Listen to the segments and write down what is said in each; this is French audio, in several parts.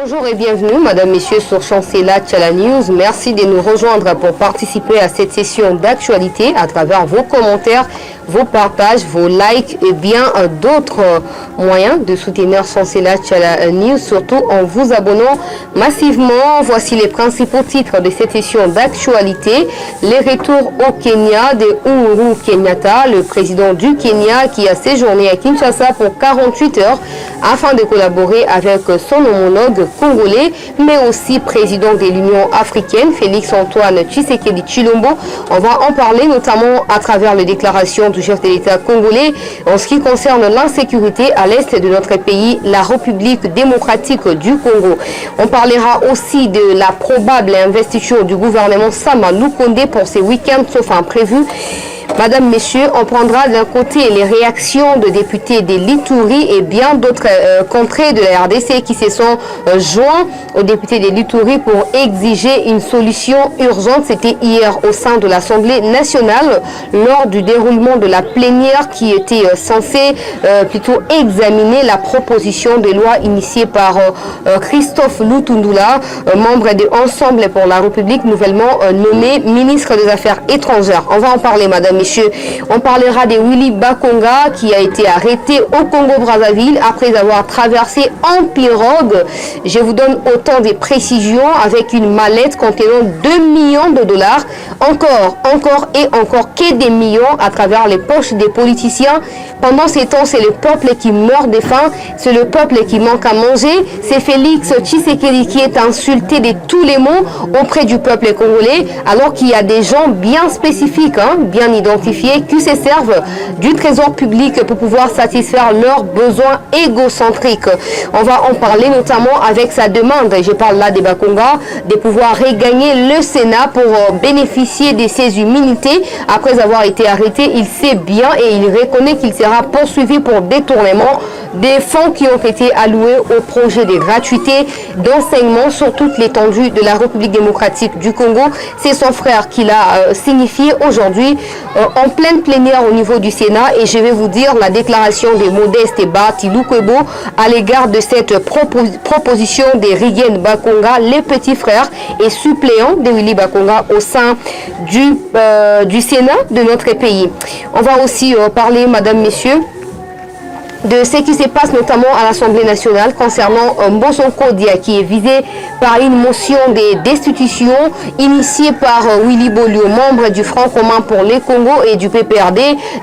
Bonjour et bienvenue, Madame, Messieurs, sur Chancela Tchala News. Merci de nous rejoindre pour participer à cette session d'actualité à travers vos commentaires, vos partages, vos likes et bien d'autres moyens de soutenir Chancela Tchala News, surtout en vous abonnant massivement. Voici les principaux titres de cette session d'actualité. Les retours au Kenya de Uhuru Kenyatta, le président du Kenya qui a séjourné à Kinshasa pour 48 heures afin de collaborer avec son homologue congolais, mais aussi président de l'Union africaine, Félix-Antoine Tshisekedi Tshilombo. On va en parler notamment à travers les déclarations du chef de l'État congolais en ce qui concerne l'insécurité à l'est de notre pays, la République démocratique du Congo. On parlera aussi de la probable investiture du gouvernement Sama Lukonde pour ces week-ends, sauf imprévu. Madame, Messieurs, on prendra d'un côté les réactions de députés de l'Ituri et bien d'autres contrées de la RDC qui se sont joints aux députés de l'Ituri pour exiger une solution urgente. C'était hier au sein de l'Assemblée nationale lors du déroulement de la plénière qui était censée plutôt examiner la proposition de loi initiée par Christophe Lutundula, membre de Ensemble pour la République, nouvellement nommé ministre des Affaires étrangères. On va en parler, Madame, Messieurs. On parlera de Willy Bakonga qui a été arrêté au Congo-Brazzaville après avoir traversé en pirogue. Je vous donne autant de précisions avec une mallette contenant 2 millions de dollars. Encore et encore que des millions à travers les poches des politiciens. Pendant ces temps, c'est le peuple qui meurt de faim, c'est le peuple qui manque à manger. C'est Félix Tshisekedi qui est insulté de tous les mots auprès du peuple congolais, alors qu'il y a des gens bien spécifiques, bien identifiés, qui se servent du trésor public pour pouvoir satisfaire leurs besoins égocentriques. On va en parler notamment avec sa demande, je parle là des Bakonga, de pouvoir regagner le Sénat pour bénéficier de ses immunités. Après avoir été arrêté, il sait bien et il reconnaît qu'il sera poursuivi pour détournement des fonds qui ont été alloués au projet de gratuité d'enseignement sur toute l'étendue de la République démocratique du Congo. C'est son frère qui l'a signifié aujourd'hui en pleine plénière au niveau du Sénat, et je vais vous dire la déclaration de Modeste Batiloukwebo à l'égard de cette proposition de Riguen Bakonga, les petits frères et suppléants de Willy Bakonga au sein du Sénat de notre pays. On va aussi parler, Madame, Messieurs, de ce qui se passe notamment à l'Assemblée nationale concernant Mbosonko Dia qui est visé par une motion de destitution initiée par Willy Bolio, membre du Front commun pour les Congo et du PPRD,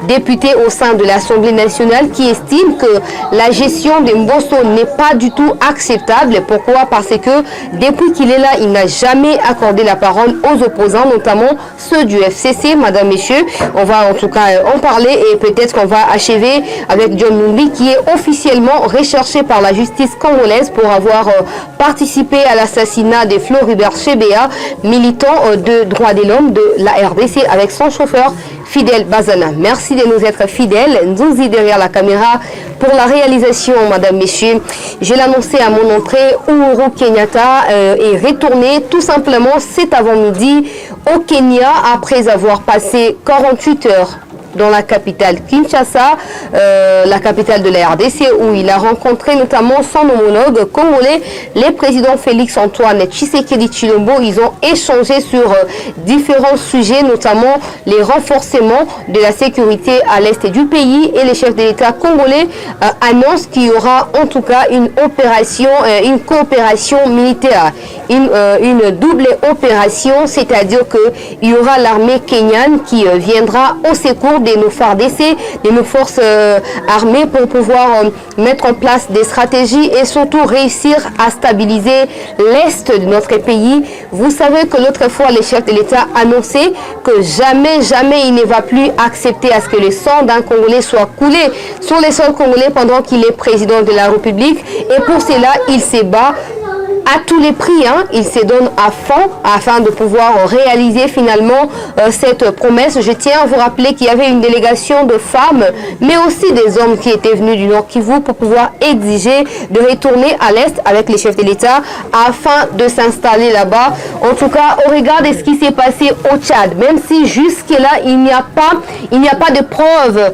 député au sein de l'Assemblée nationale, qui estime que la gestion de Mbosso n'est pas du tout acceptable. Pourquoi? Parce que depuis qu'il est là, il n'a jamais accordé la parole aux opposants, notamment ceux du FCC. Madame, Messieurs, on va en tout cas en parler et peut-être qu'on va achever avec John Numbi, qui est officiellement recherché par la justice congolaise pour avoir participé à l'assassinat de Floribert Chebeya, militant de droits de l'homme de la RDC, avec son chauffeur Fidel Bazana. Merci de nous être fidèles. Nzouzi derrière la caméra pour la réalisation, Madame, Messieurs. Je l'ai annoncé à mon entrée, Uhuru Kenyatta est retourné tout simplement cet avant-midi au Kenya après avoir passé 48 heures dans la capitale Kinshasa, la capitale de la RDC, où il a rencontré notamment son homologue congolais, le président Félix-Antoine Tshisekedi Tshilombo. Ils ont échangé sur différents sujets, notamment les renforcements de la sécurité à l'est du pays, et les chefs de l'État congolais annoncent qu'il y aura en tout cas une opération, une coopération militaire, une double opération, c'est-à-dire qu'il y aura l'armée kenyane qui viendra au secours de nos FARDC, de nos forces armées, pour pouvoir mettre en place des stratégies et surtout réussir à stabiliser l'est de notre pays. Vous savez que l'autre fois, les chefs de l'État annonçaient que jamais il ne va plus accepter à ce que le sang d'un Congolais soit coulé sur les sols congolais pendant qu'il est président de la République. Et pour cela, il se bat à tous les prix, il se donne à fond afin de pouvoir réaliser finalement cette promesse. Je tiens à vous rappeler qu'il y avait une délégation de femmes, mais aussi des hommes qui étaient venus du Nord Kivu pour pouvoir exiger de retourner à l'Est avec les chefs de l'État afin de s'installer là-bas. En tout cas, au regard de ce qui s'est passé au Tchad, même si jusque-là, il n'y a pas de preuves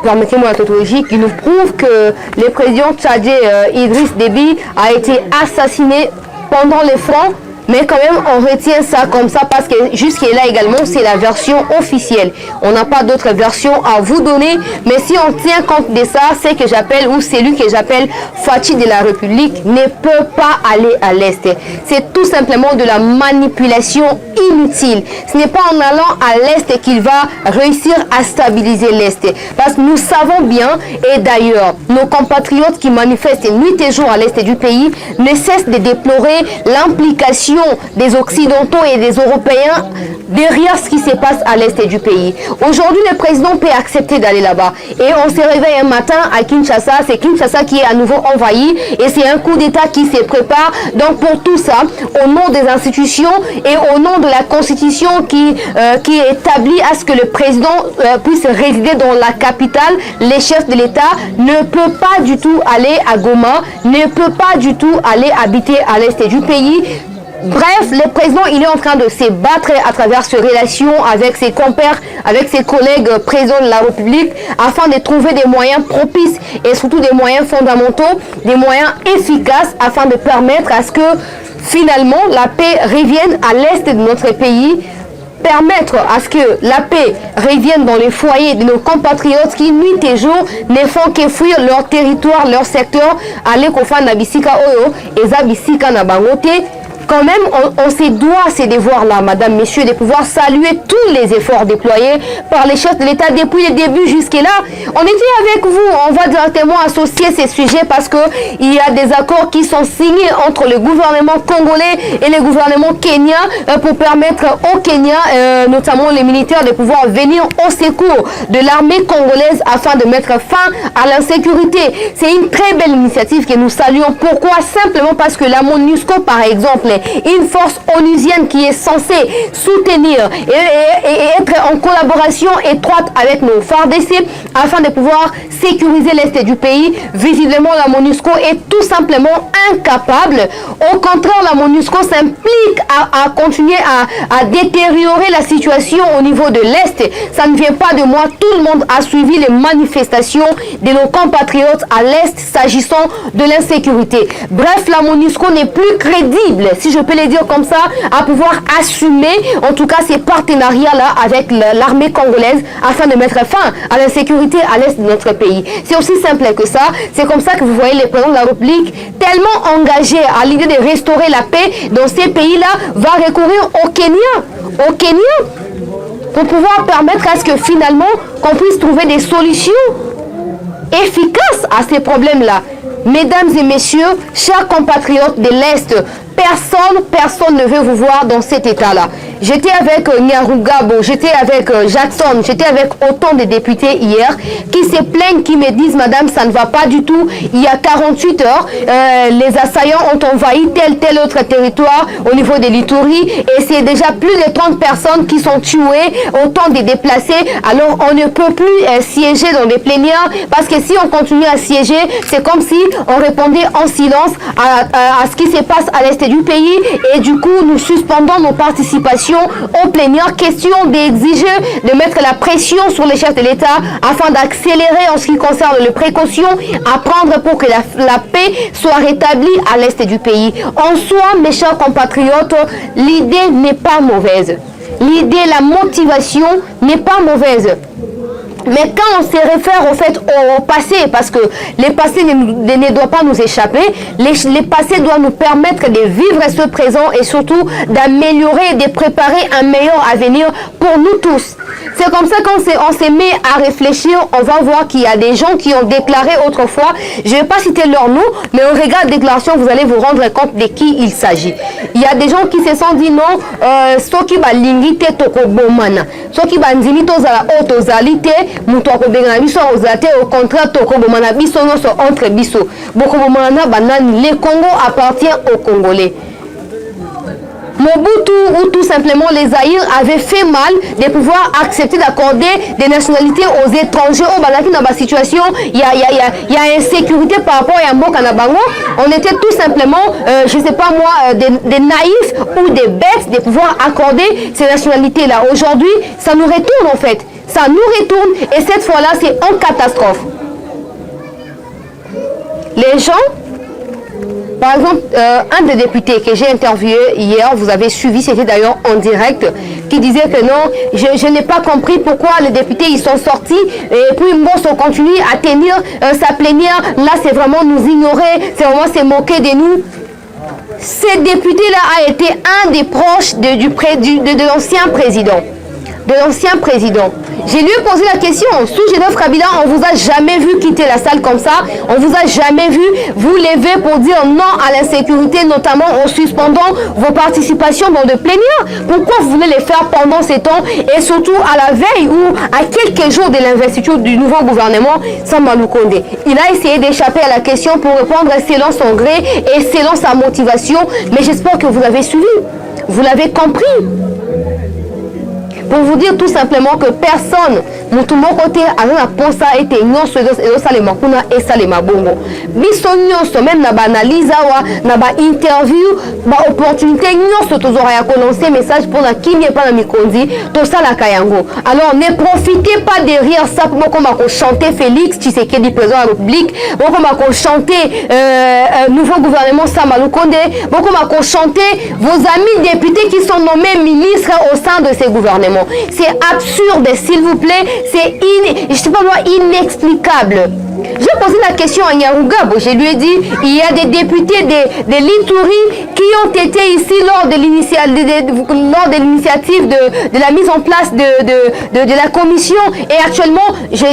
permettez-moi la tautologie, qui nous prouve que le président tchadien Idriss Déby a été assassiné pendant les fronts. Mais quand même, on retient ça comme ça parce que jusque-là également, c'est la version officielle. On n'a pas d'autre version à vous donner. Mais si on tient compte de ça, c'est que j'appelle, ou celui que j'appelle Fachi de la République, ne peut pas aller à l'Est. C'est tout simplement de la manipulation inutile. Ce n'est pas en allant à l'Est qu'il va réussir à stabiliser l'Est. Parce que nous savons bien, et d'ailleurs, nos compatriotes qui manifestent nuit et jour à l'Est du pays ne cessent de déplorer l'implication des Occidentaux et des Européens derrière ce qui se passe à l'est du pays. Aujourd'hui, le président peut accepter d'aller là-bas. Et on se réveille un matin à Kinshasa. C'est Kinshasa qui est à nouveau envahi et c'est un coup d'État qui se prépare. Donc pour tout ça, au nom des institutions et au nom de la Constitution qui établit à ce que le président puisse résider dans la capitale, les chefs de l'État ne peut pas du tout aller à Goma, ne peut pas du tout aller habiter à l'est du pays. Bref, le président, il est en train de se battre à travers ses relations avec ses compères, avec ses collègues présidents de la République, afin de trouver des moyens propices et surtout des moyens fondamentaux, des moyens efficaces afin de permettre à ce que finalement la paix revienne à l'est de notre pays, permettre à ce que la paix revienne dans les foyers de nos compatriotes qui, nuit et jour, ne font que fuir leur territoire, leur secteur, aller kofan na bisika oyo, eza bisika na bangote. Quand même, on se doit ces devoirs-là, madame, messieurs, de pouvoir saluer tous les efforts déployés par les chefs de l'État depuis le début jusque-là. On était avec vous, on va directement associer ces sujets parce qu'il y a des accords qui sont signés entre le gouvernement congolais et le gouvernement kenyan pour permettre au Kenya, notamment les militaires, de pouvoir venir au secours de l'armée congolaise afin de mettre fin à l'insécurité. C'est une très belle initiative que nous saluons. Pourquoi? Simplement parce que la MONUSCO, par exemple, une force onusienne qui est censée soutenir et être en collaboration étroite avec nos FARDC afin de pouvoir sécuriser l'est du pays. Visiblement, la MONUSCO est tout simplement incapable. Au contraire, la MONUSCO s'implique à continuer à détériorer la situation au niveau de l'est. Ça ne vient pas de moi. Tout le monde a suivi les manifestations de nos compatriotes à l'est s'agissant de l'insécurité. Bref, la MONUSCO n'est plus crédible, si je peux le dire comme ça, à pouvoir assumer en tout cas ces partenariats-là avec l'armée congolaise afin de mettre fin à l'insécurité à l'est de notre pays. C'est aussi simple que ça. C'est comme ça que vous voyez le président de la République tellement engagé à l'idée de restaurer la paix dans ces pays-là va recourir au Kenya pour pouvoir permettre à ce que finalement qu'on puisse trouver des solutions efficaces à ces problèmes-là. Mesdames et messieurs, chers compatriotes de l'Est, personne ne veut vous voir dans cet état-là. J'étais avec Nyarugabo, j'étais avec Jackson, j'étais avec autant de députés hier qui se plaignent, qui me disent, madame, ça ne va pas du tout. Il y a 48 heures, les assaillants ont envahi tel autre territoire au niveau de l'Ituri et c'est déjà plus de 30 personnes qui sont tuées, autant de déplacés. Alors on ne peut plus siéger dans les plénières parce que si on continue à siéger, c'est comme si on répondait en silence à ce qui se passe à l'est du pays et du coup nous suspendons nos participations aux plénières. Question d'exiger, de mettre la pression sur les chefs de l'État afin d'accélérer en ce qui concerne les précautions à prendre pour que la paix soit rétablie à l'est du pays. En soi, mes chers compatriotes, l'idée n'est pas mauvaise. L'idée, la motivation n'est pas mauvaise. Mais quand on se réfère au fait au passé, parce que le passé ne doit pas nous échapper, le passé doit nous permettre de vivre ce présent et surtout d'améliorer et de préparer un meilleur avenir pour nous tous. C'est comme ça qu'on se met à réfléchir, on va voir qu'il y a des gens qui ont déclaré autrefois, je ne vais pas citer leur nom, mais au regard de déclaration, vous allez vous rendre compte de qui il s'agit. Il y a des gens qui se sont dit non, soki balingi te tokobomana, soki bandimi tozala otozalite, muto akobenga biso ozate au contraire tokobomana biso nyonso entre biso. Bokobomana banani, le Congo appartient aux Congolais. Mobutu ou tout simplement les Zaïre avaient fait mal de pouvoir accepter d'accorder des nationalités aux étrangers au Balaki dans la situation. Il y a insécurité par rapport à Mboka Nabango. On était tout simplement, je ne sais pas moi, des naïfs ou des bêtes de pouvoir accorder ces nationalités-là. Aujourd'hui, ça nous retourne en fait. Ça nous retourne et cette fois-là, c'est en catastrophe. Les gens, par exemple, un des députés que j'ai interviewé hier, vous avez suivi, c'était d'ailleurs en direct, qui disait que non, je n'ai pas compris pourquoi les députés ils sont sortis et puis on continue à tenir sa plénière. Là, c'est vraiment nous ignorer, c'est vraiment se moquer de nous. Ce député-là a été un des proches de l'ancien président. Je lui ai posé la question, sous Joseph Kabila, on vous a jamais vu quitter la salle comme ça, on vous a jamais vu vous lever pour dire non à l'insécurité, notamment en suspendant vos participations dans de plénières. Pourquoi vous voulez les faire pendant ces temps et surtout à la veille ou à quelques jours de l'investiture du nouveau gouvernement Samba Lukonde? Il a essayé d'échapper à la question pour répondre selon son gré et selon sa motivation, mais j'espère que vous l'avez suivi, vous l'avez compris. Pour vous dire tout simplement que personne, mon côté, a la posa été non salema kuna et salema bongo. Bisonyo, même na ba analyse na ba interview, ba opportunité nyonso tozora ya lancer message pour la qui n'est pas na mikondi, to sala kayango. Alors ne profitez pas derrière ça pour qu'on chanter Félix Tshisekedi président de la République, pour qu'on chanter nouveau gouvernement Samba Lukonde, pour qu'on chanter vos amis députés qui sont nommés ministres au sein de ces gouvernements. C'est absurde, s'il vous plaît, c'est inexplicable. J'ai posé la question à Nyarugabo, je lui ai dit, il y a des députés de l'Ituri qui ont été ici lors de l'initiative de la mise en place de la commission et actuellement, je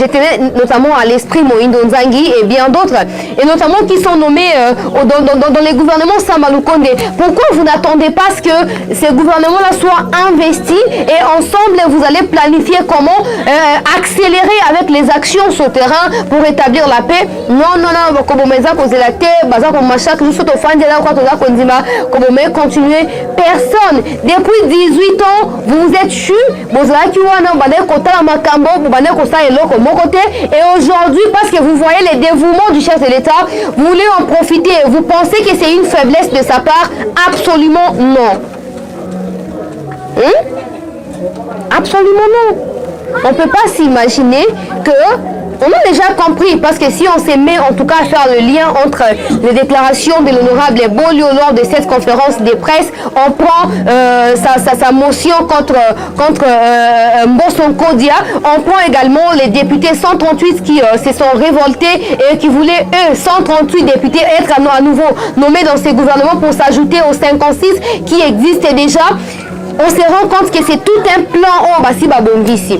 tenais notamment à l'esprit Moïndo Nzangi et bien d'autres, et notamment qui sont nommés dans les gouvernements Samba Lukonde. Pourquoi vous n'attendez pas à ce que ces gouvernements-là soient investis et ensemble vous allez planifier comment accélérer avec les actions sur le terrain pour rétablir la paix? Non, continuer. Personne. Depuis 18 ans, vous êtes chu, et aujourd'hui, parce que vous voyez les dévouements du chef de l'État, vous voulez en profiter. Vous pensez que c'est une faiblesse de sa part? Absolument non. Absolument non. On ne peut pas s'imaginer que... On a déjà compris, parce que si on se met en tout cas à faire le lien entre les déclarations de l'honorable Bolio lors de cette conférence de presse, on prend sa motion contre Mbosonko Dia, on prend également les députés 138 qui se sont révoltés et qui voulaient, eux, 138 députés être à nouveau nommés dans ces gouvernements pour s'ajouter aux 56 qui existent déjà. On se rend compte que c'est tout un plan en Bassi Babongisi.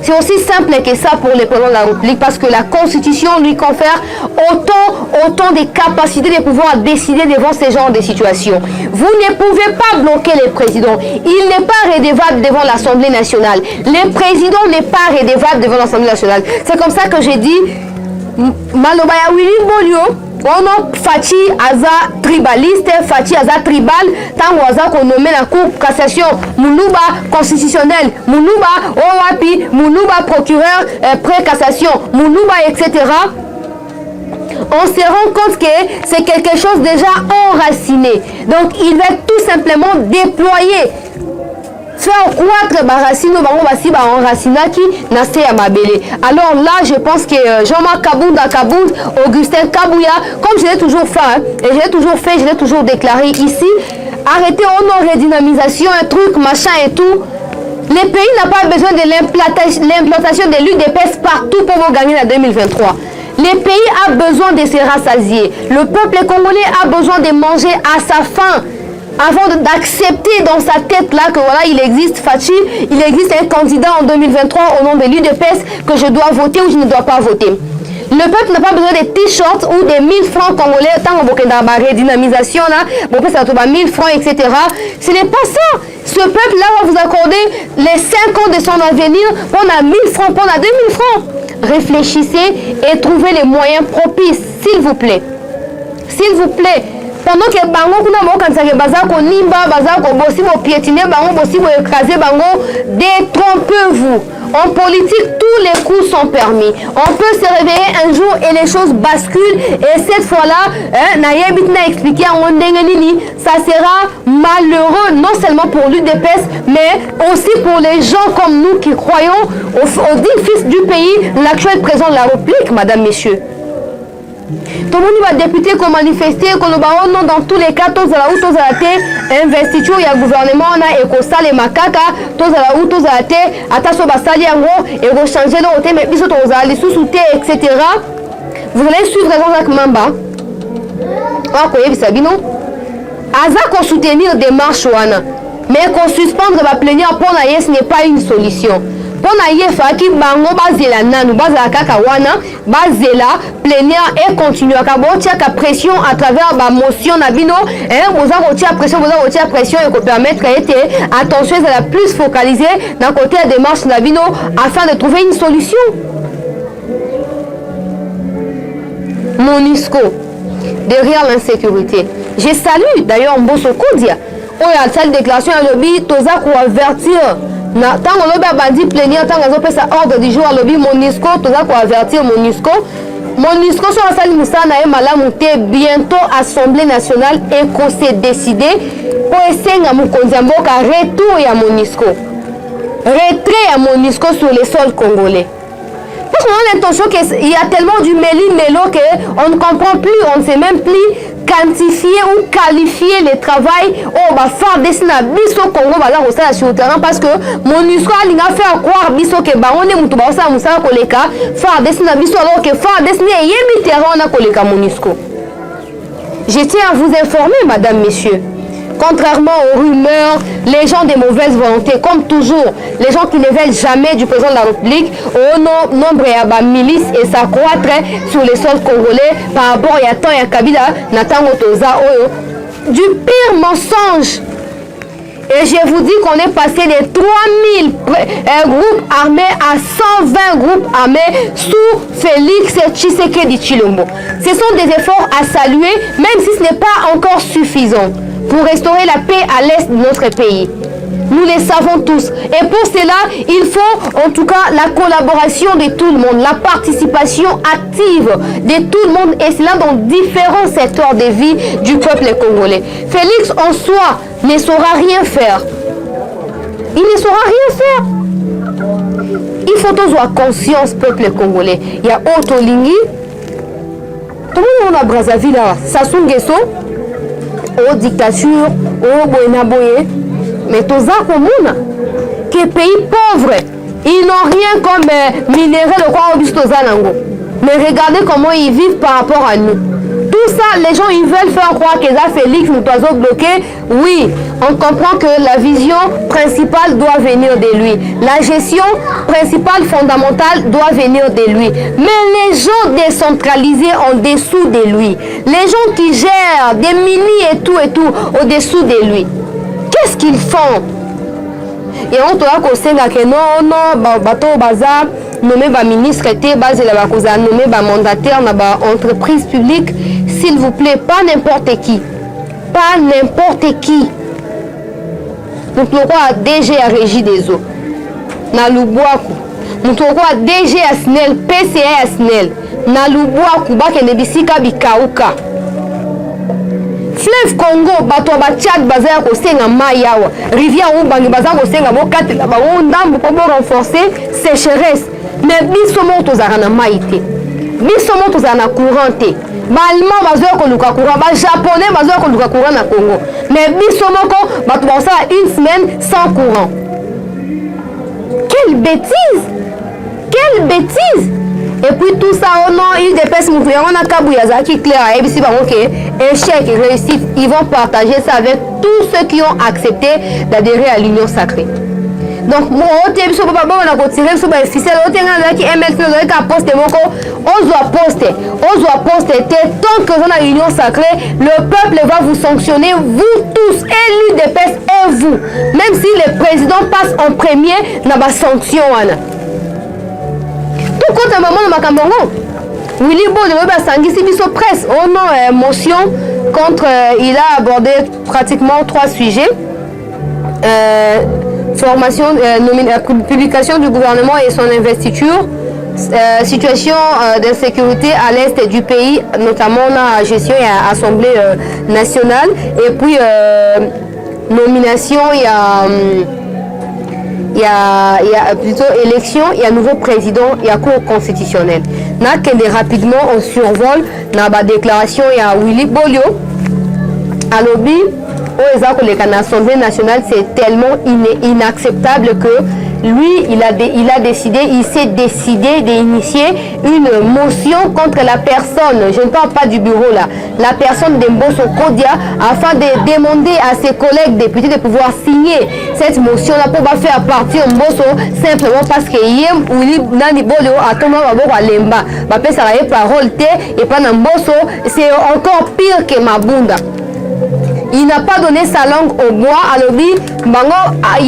C'est aussi simple que ça pour le président de la République parce que la Constitution lui confère autant de capacités de pouvoir décider devant ce genre de situations. Vous ne pouvez pas bloquer les présidents. Il n'est pas redevable devant l'Assemblée nationale. Le président n'est pas redevable devant l'Assemblée nationale. C'est comme ça que j'ai dit, Malobaya Willy Bolio, Fachi aza tribaliste, Fachi aza tribal, tango aza konomé la Cour cassation, Moulouba constitutionnel, Moulouba Owapi, Moulouba procureur pré-cassation, Moulouba etc. On se rend compte que c'est quelque chose déjà enraciné. Donc il va tout simplement déployer, faire croître Barasino Bango Enracinaki Nasté Amabele. Alors là, je pense que Jean-Marc Kabound, Augustin Kabouya, comme je l'ai toujours fait, et je l'ai toujours fait, je l'ai toujours déclaré ici, arrêtez au redynamisation, un truc, machin et tout. Le pays n'a pas besoin de l'implantation de l'UDPS partout pour vous gagner en 2023. Le pays a besoin de se rassasier. Le peuple congolais a besoin de manger à sa faim. Avant d'accepter dans sa tête là que voilà, il existe Fachi, il existe un candidat en 2023 au nom de l'UDPS que je dois voter ou je ne dois pas voter. Le peuple n'a pas besoin de t-shirts ou des 1000 francs congolais, tant qu'on a la redynamisation là, bon, ça va 1000 francs, etc. Ce n'est pas ça. Ce peuple là va vous accorder les 5 ans de son avenir, pendant 1000 francs, pendant 2000 francs. Réfléchissez et trouvez les moyens propices, s'il vous plaît. S'il vous plaît. pendant que bango kuna mo kanisa ke baza ko nimba baza ko bosi bo piétiner bango bosi bo écraser bango, détrompez-vous. En politique, tous les coups sont permis. On peut se réveiller un jour et les choses basculent. Et cette fois-là, Nayebit n'a expliqué à Ondengenini, ça sera malheureux, non seulement pour l'UDPS, mais aussi pour les gens comme nous qui croyons au digne fils du pays, l'actuel président de la République, madame, messieurs. Tout le monde va député qu'on manifester, qu'on non dans tous les cas, tous à la ou tous à la tête, investiture, il y a gouvernement, on a écossal et macaca, tous à la ou tous à la tête, attention, basali en gros, et vous changez le côté, mais bisous, tous à la sous-souté, etc. Vous allez suivre les gens avec Mamba. Ah, quoi, vous savez, non? Aza qu'on soutenir des marches, mais qu'on suspendre la plénière pour la ce n'est pas une solution. Pour na yefa ki bango bazela nanu bazala kaka wana bazela plénière et continue ka botia ka pression à travers ba motion na bino boza botia pression et ko permettre été attention à la plus focalisée d'un côté la démarche na bino afin de trouver une solution. MONUSCO derrière l'insécurité. Je salue d'ailleurs Mbosso Kodia. On a cette déclaration à lobby toza ko avertir na tango lobi abandi plénière tango azopesa ordre du jour alobi MONUSCO toza ko avertir MONUSCO so asali musana e malamu te bientôt assemblée nationale et qu'on s'est décidé pour esenga mokonzi ya mboka retour ya MONUSCO retrait ya MONUSCO sur les sols congolais. Parce qu'on a l'intention qu'il y a tellement du méli-mélo qu'on ne comprend plus, on ne sait même plus quantifier ou qualifier le travail au faire dessiner biso Congo sur le terrain parce que MONUSCO a fait croire biso que on est mutu ba musala koleka faire dessiner biso alors que faire dessiner yemi terrain na koleka MONUSCO. Je tiens à vous informer, madame, messieurs. Contrairement aux rumeurs, les gens de mauvaise volonté, comme toujours, les gens qui ne veulent jamais du président de la République, au nombre de milices et s'accroître sur les sols congolais par rapport à Yatan et Kabila, Natango Toza, du pire mensonge. Et je vous dis qu'on est passé de 3000 groupes armés à 120 groupes armés sous Félix Tshisekedi Tshilombo. Ce sont des efforts à saluer, même si ce n'est pas encore suffisant pour restaurer la paix à l'est de notre pays. Nous les savons tous. Et pour cela, il faut en tout cas la collaboration de tout le monde, la participation active de tout le monde, et cela dans différents secteurs de vie du peuple congolais. Félix en soi ne saura rien faire. Il ne saura rien faire. Il faut tous avoir conscience, peuple congolais. Il y a Otolingui, tout le monde a Brazzaville, Sassou Nguesso, aux dictatures, aux Boenaboye, mais tous ça commun, que pays pauvres, ils n'ont rien comme minerai de quoi au. Mais regardez comment ils vivent par rapport à nous. Tout ça, les gens ils veulent faire croire que là Félix nous doit bloquer. Oui, on comprend que la vision principale doit venir de lui. La gestion principale fondamentale doit venir de lui. Mais les gens décentralisés en dessous de lui, les gens qui gèrent des mini et tout au-dessous de lui, qu'est-ce qu'ils font? Et on doit que non, bateau bazar, nommer ba ministre, nommer ba mandataire, ba entreprise publique, s'il vous plaît, pas n'importe qui. Pas n'importe qui. Nous avons DG à Régie des eaux. Na Lubwaku. Nous avons DG à SNEL, PCA à SNEL. Na Lubwaku, bakende bisika bikauka. Fleuve Congo, bato ba Tchad bazaya ko senga mai awa. Rivière Ubangi bazaya ko senga bo katela ba ndambu ko bo renforcer sécheresse. Mais biso mo tozara na mai te. Biso mo tozara na courant te. Ba allemand bazaya ko luka courant, ba japonais bazaya ko luka courant na Congo. Mais biso moko bato ba ça une semaine sans courant. Quelle bêtise! Quelle bêtise! Et puis tout ça, oh non, il dépasse mon frère, on a Kabouyaza qui clair, et puis échec et réussite, ils vont partager ça avec tous ceux qui ont accepté d'adhérer à l'union sacrée. Donc, moi, on a tiré sur le officiel, on a dit on doit poster, tant que vous avez l'union sacrée, le peuple va vous sanctionner, vous tous, élus des PES et vous. Même si le président passe en premier, il y a des sanctions. Tout compte maman de Makambongo. Willy Bo de Sangisi Biso presse. Oh non, motion il a abordé pratiquement 3 sujets. Formation, publication du gouvernement et son investiture, situation d'insécurité à l'est du pays, notamment la gestion et l'Assemblée nationale, et puis nomination, il y a plutôt élection, il y a nouveau président, il y a cour constitutionnelle. Rapidement, on survole dans la déclaration, il y a Willy Bolio, à lobby. L'Assemblée nationale, c'est tellement inacceptable que lui, il s'est décidé d'initier une motion contre la personne, je ne parle pas du bureau là, la personne d'Mbosso Kodia, afin de demander à ses collègues députés de pouvoir signer cette motion là pour faire partir Mbosso, simplement parce que Willy Bolio a tombé à Lemba, ça a parole et pas Mbosso, c'est encore pire que Mabunda. Il n'a pas donné sa langue au bois. Alors, Bango a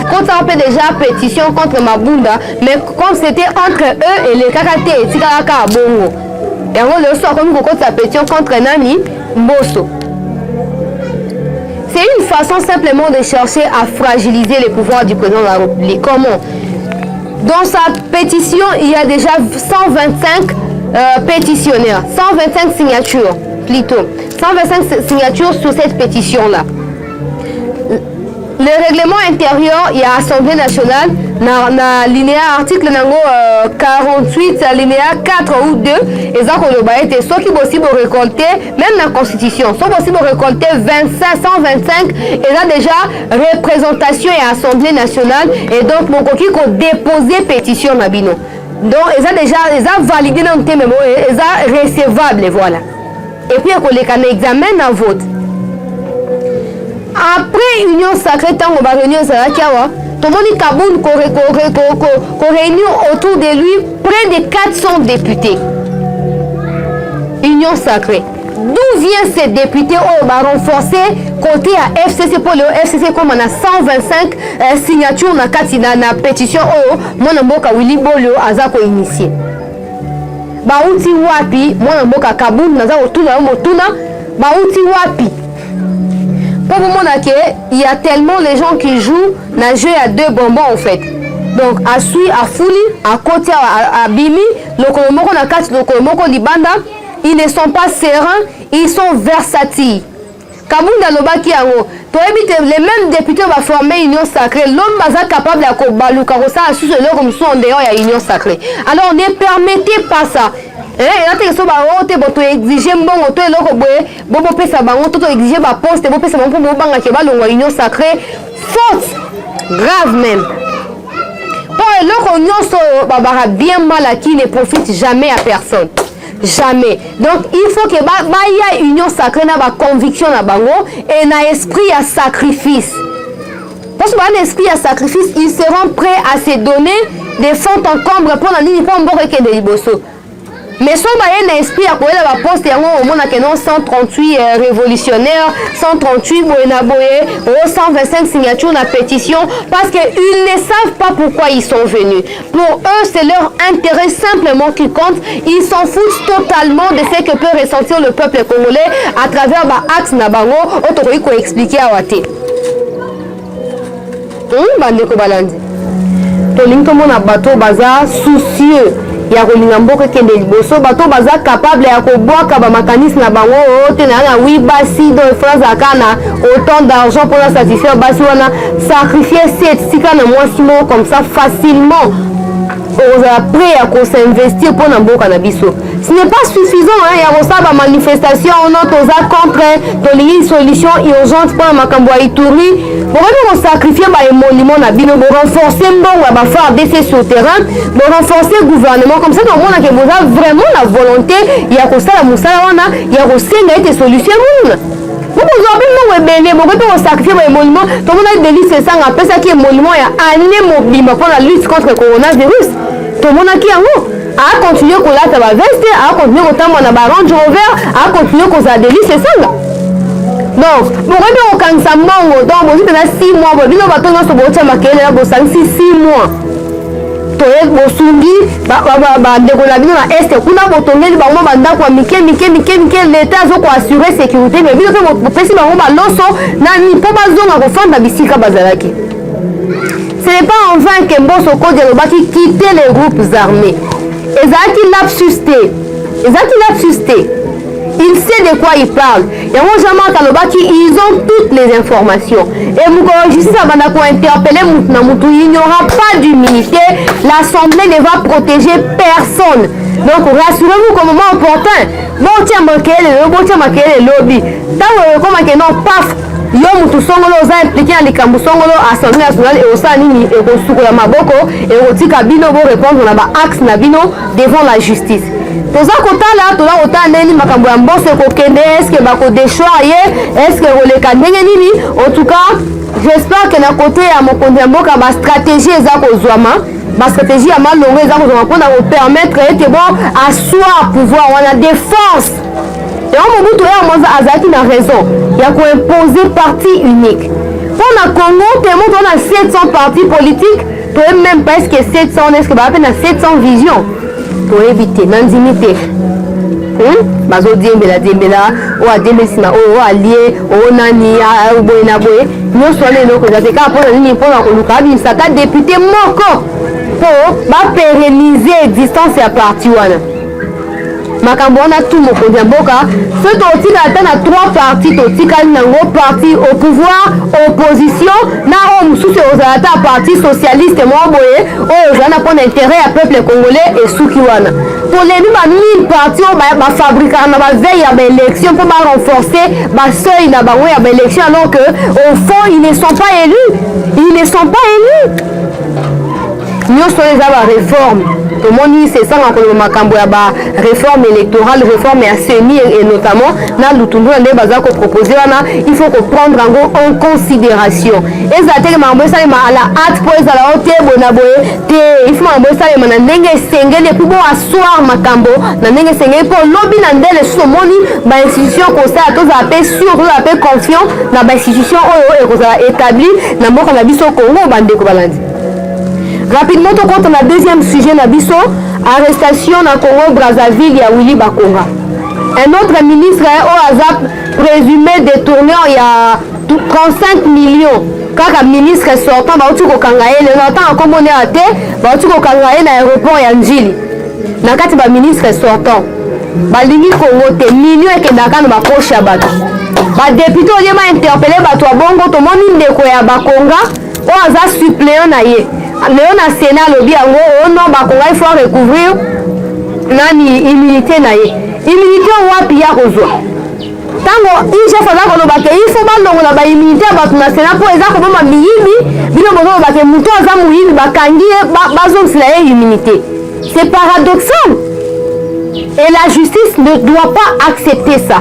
compté déjà pétition contre Mabunda, mais comme c'était entre eux et les Kakate et Tikaraka Bongo. Et on le sort comme sa pétition contre Nani Mbosso. C'est une façon simplement de chercher à fragiliser les pouvoirs du président de la République. Comment? Dans sa pétition, il y a déjà 125 pétitionnaires, 125 signatures plutôt. 125 signatures sur cette pétition-là. Le règlement intérieur, il y a Assemblée nationale, dans linéa article 48, linéa 4 ou 2, et ça, c'est ce qui est possible de récolter, même dans la Constitution, c'est possible de récolter 125, et là déjà, représentation et Assemblée nationale, et donc, mon coquille, qu'on dépose pétition, Mabino. Donc, ils ont déjà validé dans le thème, ils ont recevable, voilà. Et puis, on les examen dans vote. Après Union Sacrée, tant qu'on va réunir Sarakiawa, tout le monde est Kaboun qu'on réunit autour de lui près de 400 députés. Union Sacrée. D'où viennent ces députés au renforcer côté à FCC pour le FCC comme on a 125 signatures dans la pétition mon mboka Willy Bolio azako initié. Bauti wapi mon mboka Kaboun naza otuna motuna bauti wapi. Pour vous montrer qu'il y a tellement de gens qui jouent dans le jeu à 2 bonbons en fait. Donc à Sui, à Fouli, à Côté, à Bimi, le Kolomoko Nakat, le Kolomoko Libanda, ils ne sont pas sereins, ils sont versatiles. Kabunda Lobaki Yango, les mêmes députés vont former une union sacrée. L'homme est capable de baluka ça sous le comme ça en dehors il y a union sacrée. Alors ne permettez pas ça. Et là tu so ba ote boto exiger mbongo to eloko boye bobo pesa bango to exiger ba poste bobo pesa bango pour banga ke ba longwa union sacrée. Faute grave même. Pour eloko nyonso babara bien mal à qui ne profite jamais à personne. Jamais. Donc il faut que y ait union sacrée na ba conviction na bango et na esprit à sacrifice. Parce que un esprit à sacrifice, ils seront prêts à se donner des fonds en combre pour la ligne pour mboke de liboso. Mais si on a un esprit à courir la poste, il y a 138 révolutionnaires, 138 boénaboé, 125 signatures dans la pétition, parce qu'ils ne savent pas pourquoi ils sont venus. Pour eux, c'est leur intérêt simplement qui compte. Ils s'en foutent totalement de ce que peut ressentir le peuple congolais à travers l'axe Nabango, autrement qu'on expliquer à Wate. Bandeko Balandi. Tolinto mon abato bazar soucieux. Ya kolinga mboka kende liboso bato baza capable ya kobwaka ba mécanisme na bango te na oui basi dans France akana autant d'argent pour satisfaire basi wana sacrifier cette sika na mwasimo comme ça facilement on a prêt à s'investir pour na mboka na biso. Ce n'est pas suffisant hein ya kosaba manifestation on a contre de une solution urgente pour makambo ya Ituri. On va sacrifier les monuments na bino pour renforcer mbongo ba faire DC sur terrain pour renforcer le gouvernement comme ça on a que vous avez vraiment la volonté il y a que ça la musala wana il y a aussi des solutions moun vous avez bien vous pouvez sacrifier les monuments tout le monde a délice ça après ça qui est monument ya année mobile pour la lutte contre le coronavirus tout le monde a qui yango a continuer ko lata ba veste a continuer ko tamba na ba Range Rover a continuer ko za délice ça. Donc, vous avez au cancer mongo, donc vous avez 6 mois, vous avez 6 mois. toye bosungi bandeko na bino na este kuna botongeli bango bandako ya mike leta azoko assurer sécurité mais bino mpe bopesi bango baloso nani mpo bazonga kofanda bisika bazalaki. Ce n'est pas en vain que Mbosso Kodji alobaki quitter les groupes armés. Ezalaki lapsus te. Il sait de quoi il parle. Ils ont toutes les informations. Et il n'y aura pas d'immunité. L'Assemblée ne va protéger personne. Donc rassurez-vous qu'au moment opportun, bon tiens le lobby. Paf. Yo mutu songolo za impliqué en likambo songolo Assemblée nationale et osa nini et kosukola maboko et otika bino bo répondre na ba axe na bino devant la justice. Toza kotala toza kotala nini makambo ya Mbosso kokende est-ce que bako déchoyer est-ce que roleka ndenge nini en tout cas j'espère que na côté ya mokonzi ya mboka ba stratégie eza kozwama ba stratégie ya malongo eza kozwama mpona ko permettre ete bon asseoir pouvoir wana défense. Et on Mobutu Azaki a raison. Il y a qu'on imposer parti unique. Pour le Congo, on a 700 partis politiques. Pour même presque 700, est-ce que on a 700 visions pour éviter l'indignité. Bazo Diembela, ou à Dembesima, ou allié, ou nani, ou boinaboé. Nous sommes les locaux. C'est qu'à pour le pour la Lukabi, ça t'a député moko pour pérenniser l'existence à parti wana. Makambo na tout mokonzi ya mboka ce totika ata na 3 partis totika nango parti au pouvoir opposition na o mususu ozala ata parti socialiste mo boye oyo ozala na mpona intérêt ya peuple congolais esuki wana tolebi ba 1000 partis oyo bafabrikaka na baveille ya baélection mpo barenforcer baseuil na bango ya baélection alors que au fond ils ne sont pas élus nyonso eza baréforme tomoni c'est ça ngakoloba makambo ya réforme électorale réforme ya seni et notamment na lutundu na nde baza koproposer wana il faut prendre yango en considération eza teke makambo esalema à la hâte mpo ezala o te bona boye te il faut makambo esalema na ndenge esengeli epui bo assoir makambo na ndenge esengeli mpo lobi na nde lisusu omoni bainstitution kosala tozala mpe sûr tozala mpe confiant na bainstitution oyo ekozala établi na mboka na biso Congo bandeko balandi. Rapidement, on compte le deuxième sujet, arrestation dans Congo Brazzaville et à Willy Bakonga. Un autre ministre au hasard présumé détourné il y a 35 millions. Quand un ministre sortant, il y a l'aéroport Yanjili. Il ministre sortant. Balingi Congo te millions et Kendaka na poche ya bato. Ba député oyema interpellé bato ya bongo to moni ndeko ya Bakonga o aza suppléant na ye. Léon a Sénat lobby yango o non Bakonga il faut recouvrir nani immunité na ye. Immunité wapi ya kozwa. Tango chef aza koloba ke il faut balongola ba immunité ya bato na Sénat po eza koboma miyibi bino bozo ba ke muto aza muyibi bakangi bazongisila ye immunité. C'est paradoxal. Et la justice ne doit pas accepter ça.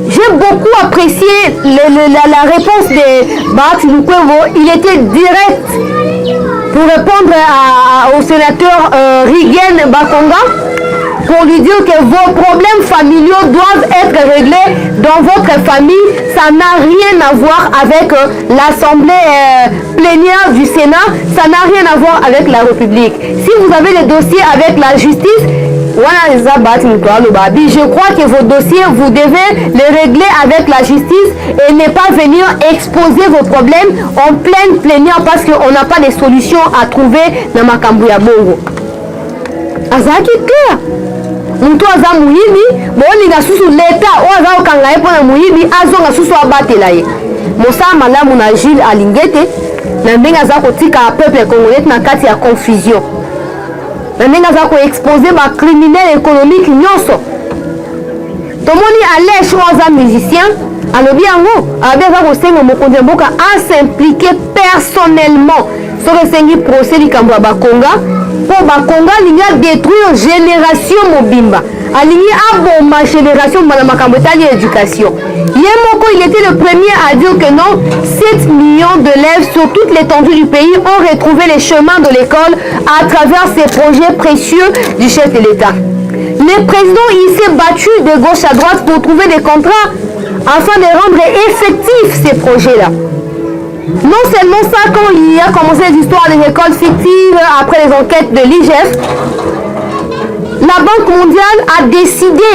J'ai beaucoup apprécié la réponse de Bahati Lukwebo. Il était direct pour répondre au sénateur Rigen Bakonga pour lui dire que vos problèmes familiaux doivent être réglés dans votre famille. Ça n'a rien à voir avec l'Assemblée plénière du Sénat. Ça n'a rien à voir avec la République. Si vous avez des dossiers avec la justice, je crois que vos dossiers, vous devez les régler avec la justice et ne pas venir exposer vos problèmes en pleine plénière parce qu'on n'a pas de solution à trouver dans Makambu ya Bongo. Azaki clair. Muntu aza muyibi, bolinga susu leta o aza okanga epona muyibi azonga susu abatela ye. Mosa malamu na Gilles Alingete na ndenge aza kotika peuple congolais na kati ya confusion. Ndenge aza ko exposer ba criminel économique nyonso. Tomoni Alèche oza musicien, alobi yango, abi aza ko senga mokonzi mboka a s'impliquer personnellement sur le sengi procès likambo Bakonga. Pour Bakonga, il y a détruit génération mobimba. Il y a bomba génération de l'éducation. Il était le premier à dire que non, 7 millions d'élèves sur toute l'étendue du pays ont retrouvé les chemins de l'école à travers ces projets précieux du chef de l'État. Le président, il s'est battu de gauche à droite pour trouver des contrats afin de rendre effectifs ces projets-là. Non seulement ça, quand il a commencé les histoires des écoles fictives après les enquêtes de l'IGF, la Banque mondiale a décidé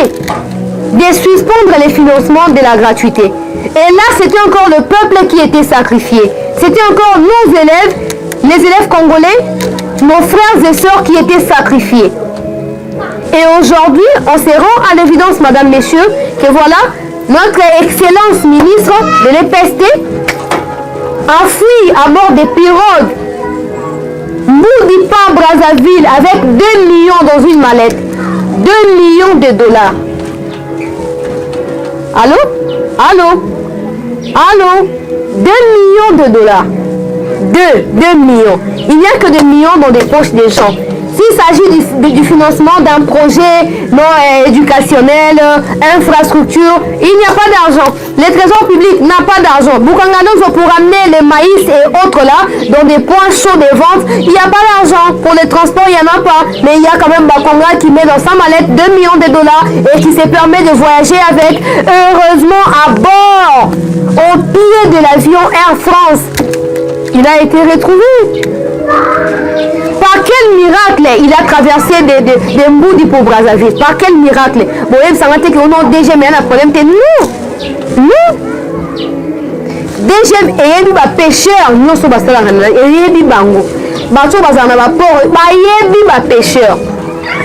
de suspendre les financements de la gratuité. Et là, c'était encore le peuple qui était sacrifié. C'était encore nos élèves, les élèves congolais, nos frères et sœurs qui étaient sacrifiés. Et aujourd'hui, on se rend à l'évidence, mesdames, messieurs, que voilà, notre excellence ministre de l'EPST a fui à bord des pirogues Moudipa Brazzaville avec 2 millions dans une mallette. 2 millions de dollars. Allô? Allô? Allô? 2 millions de dollars. 2 millions. Il n'y a que des millions dans les poches des gens. S'il s'agit du financement d'un projet éducationnel, infrastructure, il n'y a pas d'argent. Le trésor public n'a pas d'argent. Boukanganos, pour amener les maïs et autres là, dans des points chauds de vente, il n'y a pas d'argent. Pour les transports, il n'y en a pas. Mais il y a quand même Bakonga qui met dans sa mallette 2 millions de dollars et qui se permet de voyager avec, heureusement, à bord, au pied de l'avion Air France. Il a été retrouvé. Par quel miracle il a traversé des Mboudi pour Brazzaville? Par quel miracle? Bon, il s'en que on a déjà mais un problème. Non. Déjà, il y a des pêcheurs. Nous sommes basés dans il y a des bangos. Bateau basé dans la port. Il y a des pêcheurs.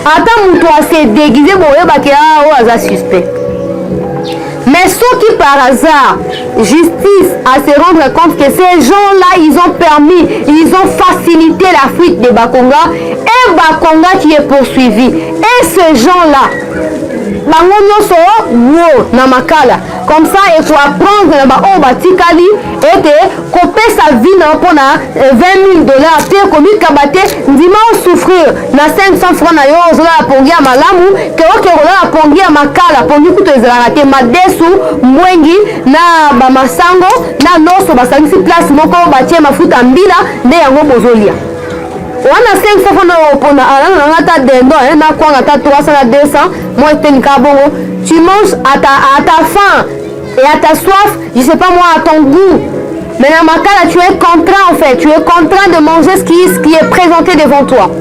Attends, mon toit s'est déguisé. Bon, il y a des suspects. Mais ceux qui par hasard, justice, à se rendre compte que ces gens-là, ils ont permis, ils ont facilité la fuite de Bakonga et Bakonga qui est poursuivi. Et ces gens-là, comme ça, il faut apprendre et couper sa vie pour 20 000 $. Comme il a souffrir, na 500 francs na yo, la pongi à malamu, que la pongi à makala, pongi kuto ezalaka madesu, mwengi, na bamasango, na noso basangisi place moko batie mafuta mbila, nde yango bozolia. On a 500 francs pour na dendo, na kwanga ta 300 à 200, moi tenika bongo. Tu manges à ta faim et à ta soif, je sais pas moi, à ton goût. Mais dans ma cas, là, tu es contraint en fait, tu es contraint de manger ce qui est présenté devant toi.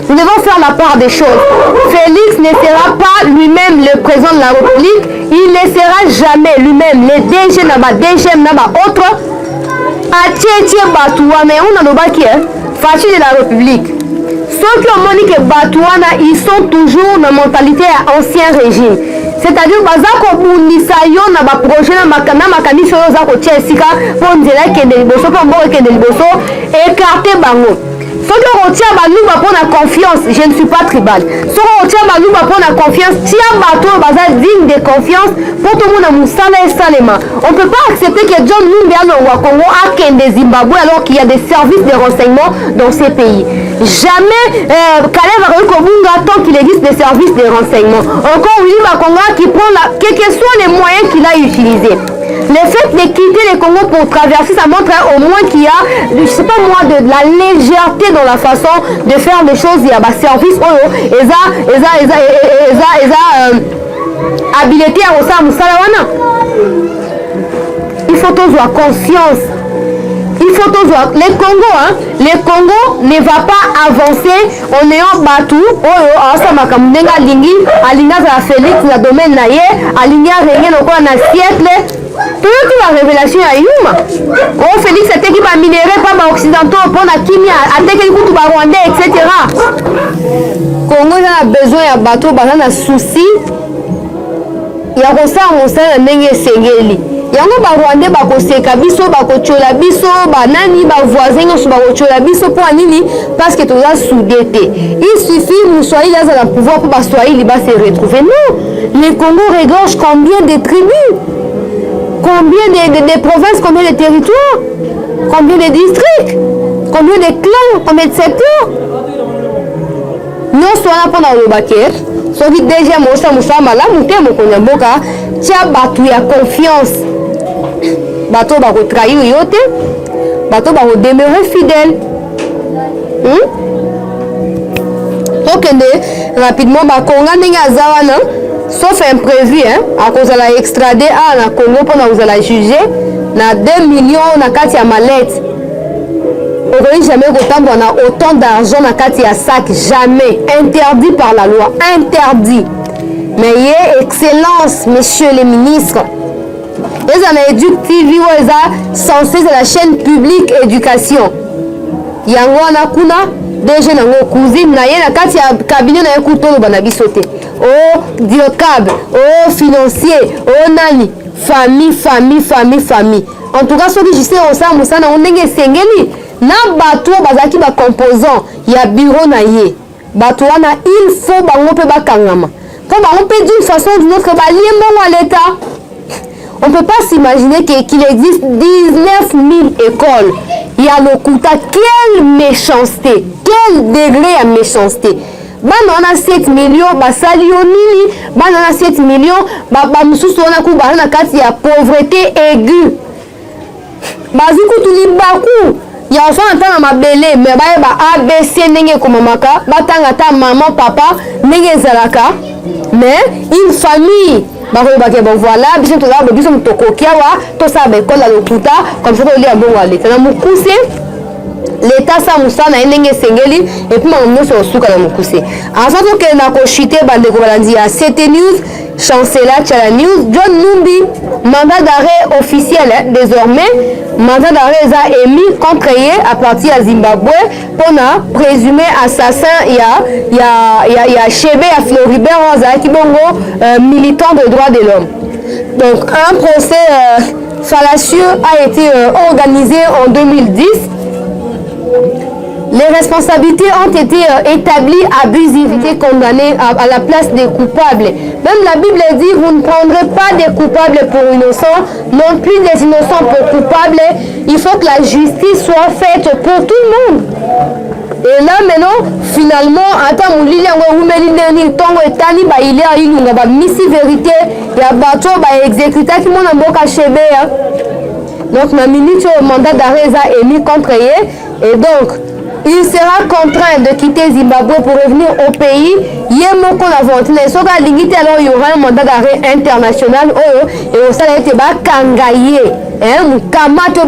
Nous devons faire la part des choses. Félix ne sera pas lui-même le président de la République, il ne sera jamais lui-même le DG Naba, DG Naba, autre. À Tchétché Batoua, mais on a nos qui est fâché de la République. Ceux qui ont monique Batouana, ils sont toujours dans la mentalité à ancien régime. C'est-à-dire bazako bundisa yo na ba projet na makanisi yo za ko tiesika pour nzela kende liboso pour mboko kende liboso écarter bango. Soki otia baluba pour la confiance, je ne suis pas tribal. Soki otia baluba pour la confiance, tia bato baza digne de confiance pour tout le monde à Moussala et Salema. On ne peut pas accepter que John Numbi au Congo a Kende Zimbabwe alors qu'il y a des services de renseignement dans ces pays. Jamais Caleb Rekobunga tant qu'il existe des services de renseignement. Encore lui, Bakonga qui prend quels que soient les moyens qu'il a utilisés. Le fait de quitter le Congo pour traverser, ça montre au moins qu'il y a, je sais pas moi, de la légèreté dans la façon de faire les choses. Il y a des services, habilité à Rosa Moussalawana. Il faut tous avoir conscience. Il faut tous voir. Le Congo ne va pas avancer en ayant battu. Félix, la domaine naïe, aligné rien encore dans siècle. Toute la révélation à Yuma. Oh, Félix, c'était qui va minérer pas occidentaux pour la Kimia, attaquer le coup de Rwandais, etc. Congo a besoin de bateau, il y a un souci. Il y a un souci. Yango ba Rwandais ba koseka biso ba kochola biso ba nani ba voisin nyonso ba kochola biso pour nini parce que toza soudété. Il suffit Moussoali là za pouvoir pour ba Swahili ba se retrouver. Non, le Congo regorge combien de tribus, combien de provinces, combien de territoires, combien de districts, combien de clans, combien de secteurs. Nous sommes là pour le baquet. Soki déjà Moussa malamu te mokonya mboka tia batu ya confiance. Bato ba ko trahir yote, bato ba ko demeurer fidèle. Donc rapidement ba konga ndenge azawana sauf imprévu à cause de la extrader à la Congo pour nous la juger na 2 millions na kati ya mallette. On jamais autant autant d'argent na kati ya sac, jamais. Interdit par la loi, interdit. Mais il y a excellence, messieurs les ministres. Les Éduc TV, censé c'est la chaîne publique éducation. Yango na kuna déjà na cousine na ye na kati ya cabinet na ekutolo bana bisote. Oh diocable, oh financier, oh nani, famille. En tout cas, ce que je sais au sein musana on ndenge sengeli na bato bazaki ba composant ya bureau na ye. Bato wana il faut bango pe bakangama. Pour bango pe d'une façon ou d'une autre ba liembo à l'état. On ne peut pas s'imaginer qu'il existe 19 000 écoles. Il y a le Kouta. Quelle méchanceté! Quel degré à méchanceté! On a 7 millions, salionini. On a 7 millions, on a pauvreté aiguë. Il y a enfant en ma belle, mais ABC n'est comme maka, batangata maman, papa, n'est zalaka. Mais une famille. Voilà, bisous tout là, bisous tout kokiawa, tout ça ben quand la lokuta, comme ça on lit à bon aller. Ça m'a poussé. L'État ça moussa na endenge sengeli et puis on se souka na mukuse. En fait que na ko chité bande ko balandi à CT News, chancela Chala News, John Numbi, mandat d'arrêt officiel désormais, mandat d'arrêt a émis contre à partir de Zimbabwe pour na présumé assassin il y a Chebe à Floribert Rosa qui bongo militant de droits de l'homme. Donc un procès fallacieux a été organisé en 2010. Les responsabilités ont été établies, abusivité condamnées à la place des coupables. Même la Bible dit, vous ne prendrez pas des coupables pour innocents, non plus des innocents pour coupables. Il faut que la justice soit faite pour tout le monde. Et là maintenant, finalement, attends, il y a une vérité, il y a bateau, exécuté qui m'ont emboqué chez donc, ma minute au mandat d'arrêt a émis contre eux. Et donc, il sera contraint de quitter Zimbabwe pour revenir au pays. Il y a mon collaborateur. Alors, il y aura un mandat d'arrêt international. Et au sein de l'État, kangaye. Mukamate,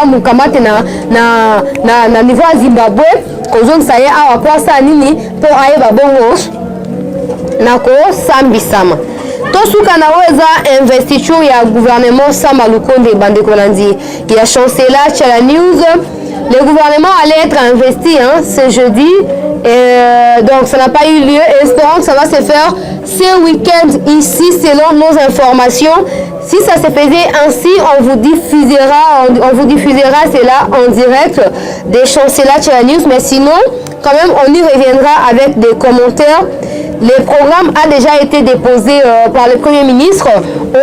mukamate na niveau Zimbabwe. Kozon saye awa kwa sa nini pour aye babongo. Nako sambisama. Tosuka na weza investiture ya gouvernement Sama Lukonde Bande Kolandi qui a chancela Chala News. Le gouvernement allait être investi ce jeudi. Donc ça n'a pas eu lieu. Espérons que ça va se faire ce week-end ici selon nos informations. Si ça se faisait ainsi, on vous diffusera cela en direct des chancela Chala News. Mais sinon, quand même, on y reviendra avec des commentaires. Le programme a déjà été déposé par le Premier ministre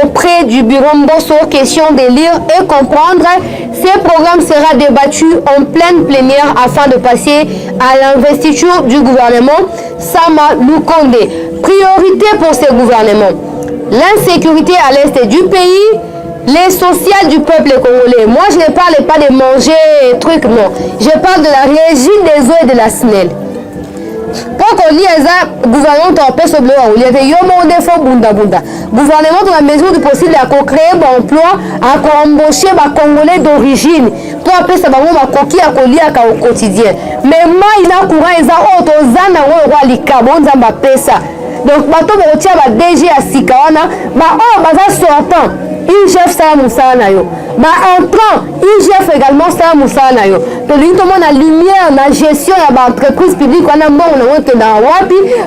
auprès du bureau Mbosso, question de lire et comprendre. Ce programme sera débattu en pleine plénière afin de passer à l'investiture du gouvernement Sama Lukonde. Priorité pour ce gouvernement, l'insécurité à l'est du pays, les sociales du peuple congolais. Moi, je ne parle pas de manger trucs, non. Je parle de la régie des eaux et de la SNEL. Pour qu'on lit le gouvernement t'empêche ce bleu, il y a des gouvernement dans la mesure du possible à créer un emploi, à embaucher des Congolais d'origine. Pour appeler ça va coquille à coller au quotidien. Mais moi, il a courant les autres ans à l'Ikabon Zamba Pesa. Donc, bateau retient la DG à Sikawana, sortant. IGF ça moussa na yo. Entrant, IGF également ça moussa na yo. Donc tout le monde a lumière, la gestion de l'entreprise publique, on a bon,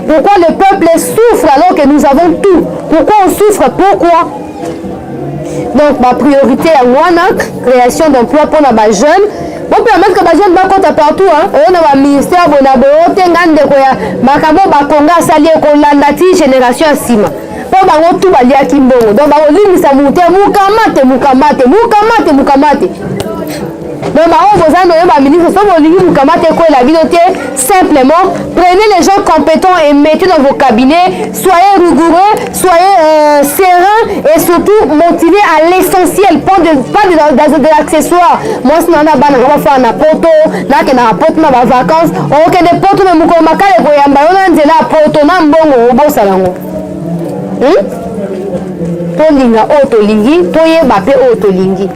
pourquoi le peuple souffre alors que nous avons tout? Pourquoi on souffre? Pourquoi? Donc ma priorité à moi, création d'emplois pour les jeunes. On peut mettre que les jeunes sont partout. On a un ministère, on a un génération à Sima. Pour bango tout balia kimbongo donc bango limisa muté mukamate donc bango bozano ba ministre so bolingi mukamate ko la vidéo simplement prenez les gens compétents et mettez dans vos cabinets, soyez rigoureux, soyez sereins et surtout motivés à l'essentiel, pas de l'accessoire. Moi si on a bana on va faire na poto na ke na poto na vacances on ke de poto na mukomaka le koyamba on nzela poto na mbongo obosalango. Tolinga otolingi toyeba pe otolingi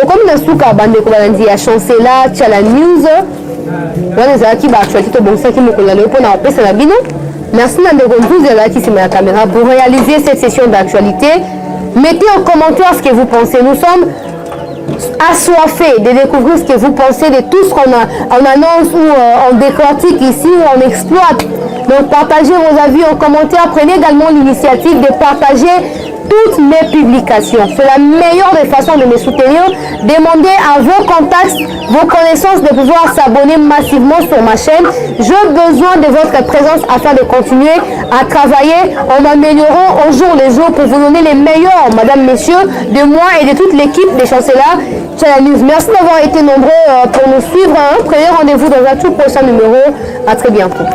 comme Nasuka bande Kobalandi a chancela Tchala News. Voilà qui va actualité bon ça qui me colle pour na opesa na bino. Merci Nandego Nzuzela qui sur la caméra pour réaliser cette session d'actualité. Mettez en commentaire ce que vous pensez. Nous sommes assoiffés de découvrir ce que vous pensez de tout ce qu'on annonce ou on décortique ici ou on exploite. Donc partagez vos avis en commentaire. Prenez également l'initiative de partager toutes mes publications. C'est la meilleure des façons de me soutenir. Demandez à vos contacts, vos connaissances de pouvoir s'abonner massivement sur ma chaîne. J'ai besoin de votre présence afin de continuer à travailler en m'améliorant au jour le jour pour vous donner les meilleurs, madame, messieurs, de moi et de toute l'équipe des Chancela Tchala News. Merci d'avoir été nombreux pour nous suivre. Prenez rendez-vous dans un tout prochain numéro. À très bientôt.